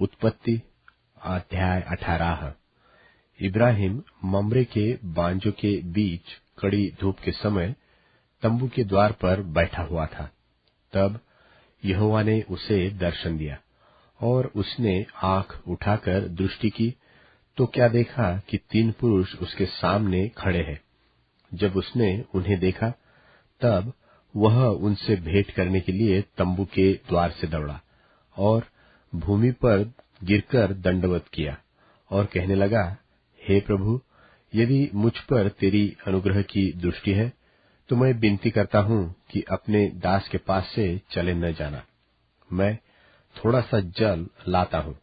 उत्पत्ति अध्याय 18। इब्राहिम मम्रे के बांजों के बीच कड़ी धूप के समय तंबू के द्वार पर बैठा हुआ था। तब यहोवा ने उसे दर्शन दिया और उसने आंख उठाकर दृष्टि की तो क्या देखा कि 3 पुरुष उसके सामने खड़े हैं। जब उसने उन्हें देखा तब वह उनसे भेंट करने के लिए तंबू के द्वार से दौड़ा और भूमि पर गिरकर दंडवत किया और कहने लगा, हे प्रभु, यदि मुझ पर तेरी अनुग्रह की दृष्टि है तो मैं विनती करता हूँ कि अपने दास के पास से चले न जाना। मैं थोड़ा सा जल लाता हूँ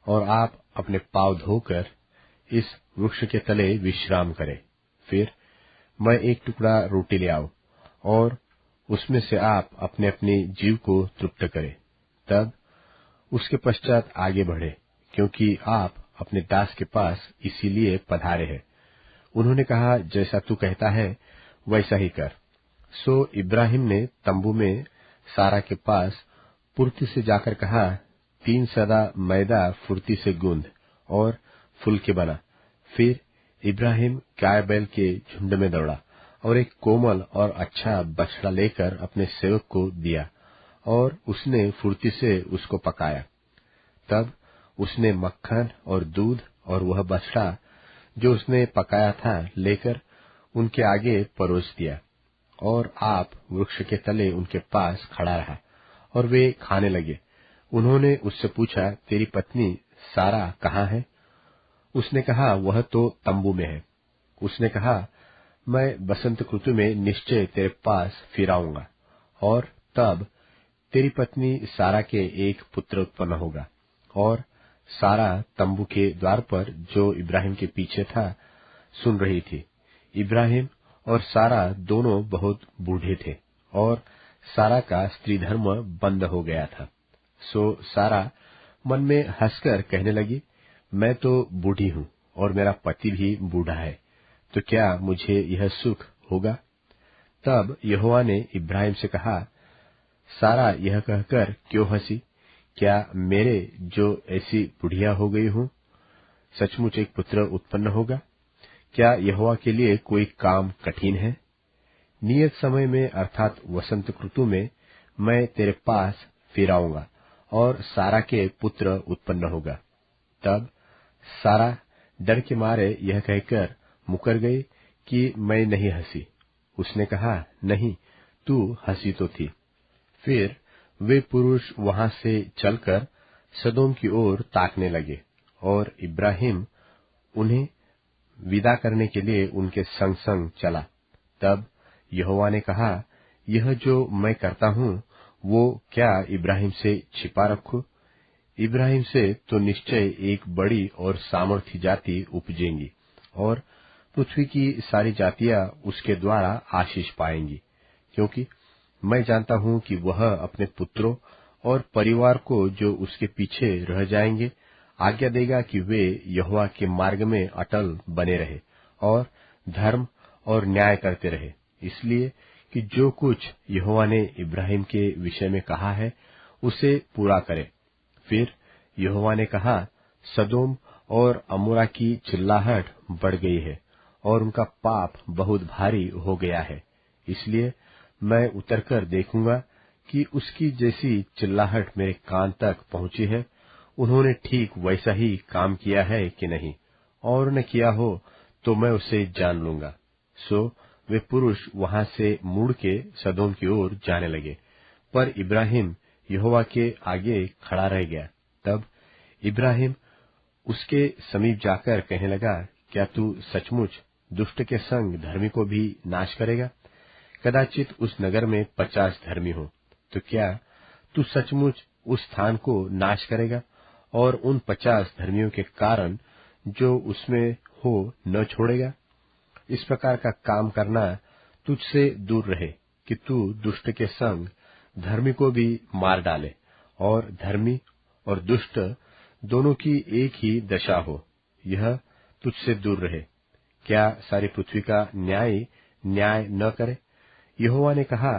और आप अपने पांव धोकर इस वृक्ष के तले विश्राम करें। फिर मैं एक टुकड़ा रोटी ले आऊं और उसमें से आप अपने अपने जीव को तृप्त करें। तब उसके पश्चात आगे बढ़े, क्योंकि आप अपने दास के पास इसीलिए पधारे हैं। उन्होंने कहा, जैसा तू कहता है वैसा ही कर। सो इब्राहिम ने तंबू में सारा के पास फुर्ती से जाकर कहा, 3 सदा मैदा फुर्ती से गूंद और फुल के बना। फिर इब्राहिम गाय बैल के झुंड में दौड़ा और एक कोमल और अच्छा बछड़ा लेकर अपने सेवक को दिया और उसने फुर्ती से उसको पकाया। तब उसने मक्खन और दूध और वह बछड़ा जो उसने पकाया था लेकर उनके आगे परोस दिया और आप वृक्ष के तले उनके पास खड़ा रहा और वे खाने लगे। उन्होंने उससे पूछा, तेरी पत्नी सारा कहाँ है? उसने कहा, वह तो तंबू में है। उसने कहा, मैं बसंत ऋतु में निश्चय तेरे पास फिर आऊंगा और तब तेरी पत्नी सारा के एक पुत्र उत्पन्न होगा। और सारा तंबू के द्वार पर जो इब्राहिम के पीछे था सुन रही थी। इब्राहिम और सारा दोनों बहुत बूढ़े थे और सारा का स्त्री धर्म बंद हो गया था। सो सारा मन में हंसकर कहने लगी, मैं तो बूढ़ी हूँ और मेरा पति भी बूढ़ा है, तो क्या मुझे यह सुख होगा? तब यहोवा ने इब्राहिम से कहा, सारा यह कहकर क्यों हंसी? क्या मेरे जो ऐसी बुढ़िया हो गई हूँ सचमुच एक पुत्र उत्पन्न होगा? क्या यहोवा के लिए कोई काम कठिन है? नियत समय में अर्थात वसंत ऋतु में मैं तेरे पास फिर आऊंगा और सारा के पुत्र उत्पन्न होगा। तब सारा डर के मारे यह कहकर मुकर गई कि मैं नहीं हंसी। उसने कहा, नहीं, तू हंसी तो थी। फिर वे पुरुष वहां से चलकर सदोम की ओर ताकने लगे और इब्राहिम उन्हें विदा करने के लिए उनके संग संग चला। तब यहोवा ने कहा, यह जो मैं करता हूँ वो क्या इब्राहिम से छिपा रखूं? इब्राहिम से तो निश्चय एक बड़ी और सामर्थी जाति उपजेंगी और पृथ्वी की सारी जातियां उसके द्वारा आशीष पाएंगी, क्योंकि मैं जानता हूँ कि वह अपने पुत्रों और परिवार को जो उसके पीछे रह जाएंगे आज्ञा देगा कि वे यहोवा के मार्ग में अटल बने रहे और धर्म और न्याय करते रहे, इसलिए कि जो कुछ यहोवा ने इब्राहिम के विषय में कहा है उसे पूरा करे। फिर यहोवा ने कहा, सदोम और अमोरा की चिल्लाहट बढ़ गई है और उनका पाप बहुत भारी हो गया है, इसलिए मैं उतरकर देखूंगा कि उसकी जैसी चिल्लाहट मेरे कान तक पहुंची है, उन्होंने ठीक वैसा ही काम किया है कि नहीं, और न किया हो तो मैं उसे जान लूंगा। सो वे पुरुष वहां से मुड़ के सदोम की ओर जाने लगे, पर इब्राहिम यहोवा के आगे खड़ा रह गया। तब इब्राहिम उसके समीप जाकर कहने लगा, क्या तू सचमुच दुष्ट के संग धर्मी को भी नाश करेगा? कदाचित उस नगर में 50 धर्मी हो, तो क्या तू सचमुच उस स्थान को नाश करेगा और उन 50 धर्मियों के कारण जो उसमें हो न छोड़ेगा? इस प्रकार का काम करना तुझसे दूर रहे कि तू दुष्ट के संग धर्मी को भी मार डाले और धर्मी और दुष्ट दोनों की एक ही दशा हो, यह तुझसे दूर रहे। क्या सारी पृथ्वी का न्याय न करे? यहोवा ने कहा,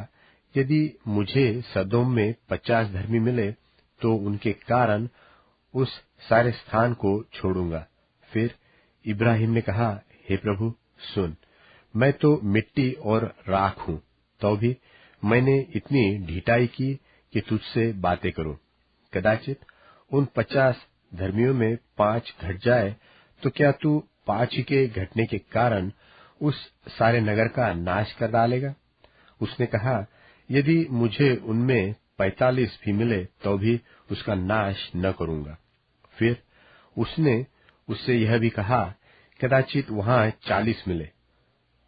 यदि मुझे सदोम में 50 धर्मी मिले तो उनके कारण उस सारे स्थान को छोड़ूंगा। फिर इब्राहिम ने कहा, हे प्रभु सुन, मैं तो मिट्टी और राख हूं, तो भी मैंने इतनी ढिठाई की कि तुझसे बातें करूं। कदाचित उन 50 धर्मियों में 5 घट जाए, तो क्या तू 5 के घटने के कारण उस सारे नगर का नाश कर डालेगा? उसने कहा, यदि मुझे उनमें 45 भी मिले तो भी उसका नाश न करूंगा। फिर उसने उससे यह भी कहा, कदाचित वहां 40 मिले।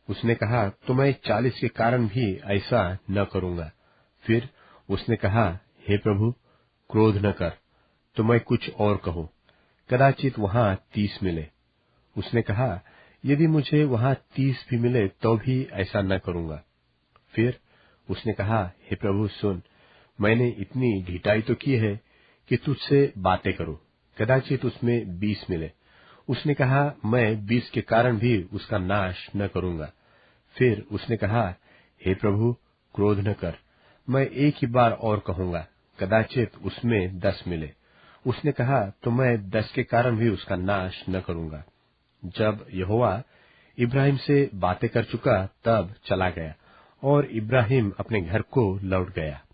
उसने कहा, तो मैं 40 के कारण भी ऐसा न करूंगा। फिर उसने कहा, हे प्रभु क्रोध न कर, तो मैं कुछ और कहूं, कदाचित वहां 30 मिले। उसने कहा, यदि मुझे वहां 30 भी मिले तो भी ऐसा न करूंगा। फिर उसने कहा, हे प्रभु सुन, मैंने इतनी ढिठाई तो की है कि तुझसे बातें करूं, कदाचित उसमें 20 मिले। उसने कहा, मैं 20 के कारण भी उसका नाश न करूंगा। फिर उसने कहा, हे प्रभु क्रोध न कर, मैं एक ही बार और कहूंगा, कदाचित उसमें 10 मिले। उसने कहा, तो मैं 10 के कारण भी उसका नाश न करूंगा। जब यहोवा इब्राहिम से बातें कर चुका, तब चला गया और इब्राहिम अपने घर को लौट गया।